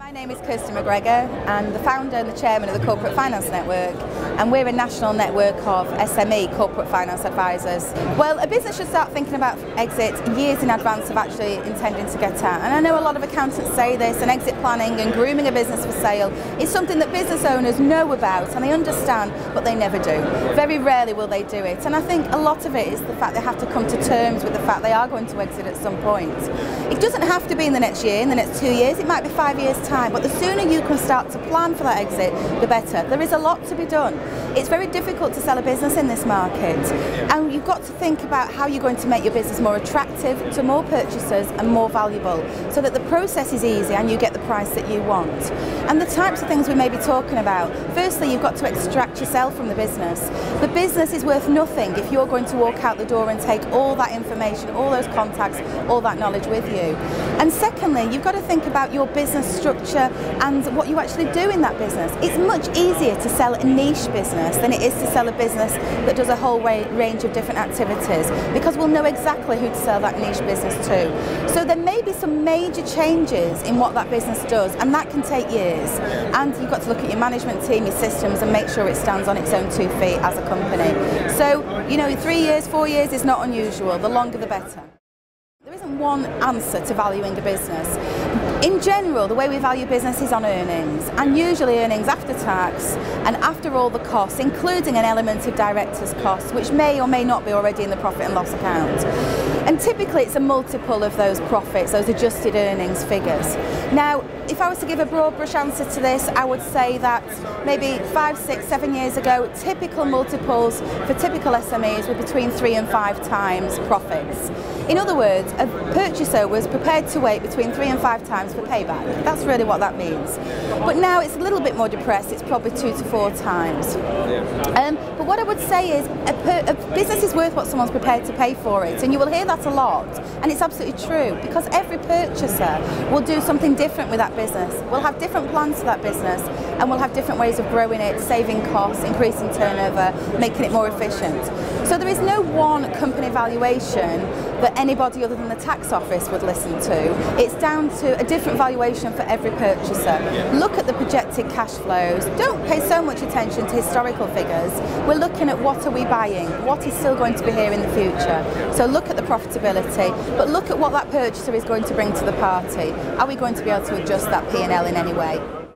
My name is Kirsty McGregor. I'm the founder and the chairman of the Corporate Finance Network, and we're a national network of SME corporate finance advisors. Well, a business should start thinking about exit years in advance of actually intending to get out. And I know a lot of accountants say this, and exit planning and grooming a business for sale is something that business owners know about and they understand, but they never do. Very rarely will they do it. And I think a lot of it is the fact they have to come to terms with the fact they are going to exit at some point. It doesn't have to be in the next year, in the next 2 years, it might be 5 years' time, but the sooner you can start to plan for that exit, the better. There is a lot to be done. It's very difficult to sell a business in this market, and you've got to think about how you're going to make your business more attractive to more purchasers and more valuable, so that the process is easy and you get the price that you want. And the types of things we may be talking about: firstly, you've got to extract yourself from the business. The business is worth nothing if you're going to walk out the door and take all that information, all those contacts, all that knowledge with you. And secondly, you've got to think about your business structure and what you actually do in that business. It's much easier to sell a niche business than it is to sell a business that does a whole range of different activities, because we'll know exactly who to sell that niche business to. So there may be some major changes in what that business does, and that can take years. And you've got to look at your management team, your systems, and make sure it stands on its own 2 feet as a company. So, 3 years, 4 years is not unusual. The longer the better. There isn't one answer to valuing a business. In general, the way we value business is on earnings, and usually earnings after tax and after all the costs, including an element of director's costs, which may or may not be already in the profit and loss account. And typically it's a multiple of those profits, those adjusted earnings figures. Now, if I was to give a broad brush answer to this, I would say that maybe 5, 6, 7 years ago, typical multiples for typical SMEs were between 3 and 5 times profits. In other words, a purchaser was prepared to wait between 3 and 5 times for payback. That's really what that means. But now it's a little bit more depressed, it's probably 2 to 4 times. But what I would say is a business is worth what someone's prepared to pay for it, and you will hear that a lot, and it's absolutely true, because every purchaser will do something different with that business. We'll have different plans for that business, and we'll have different ways of growing it, saving costs, increasing turnover, making it more efficient. So there is no one company valuation that anybody other than the tax office would listen to. It's down to a different valuation for every purchaser. Look at the projected cash flows. Don't pay so much attention to historical figures. We're looking at what are we buying, what is still going to be here in the future. So look at the profitability, but look at what that purchaser is going to bring to the party. Are we going to be able to adjust that P&L in any way?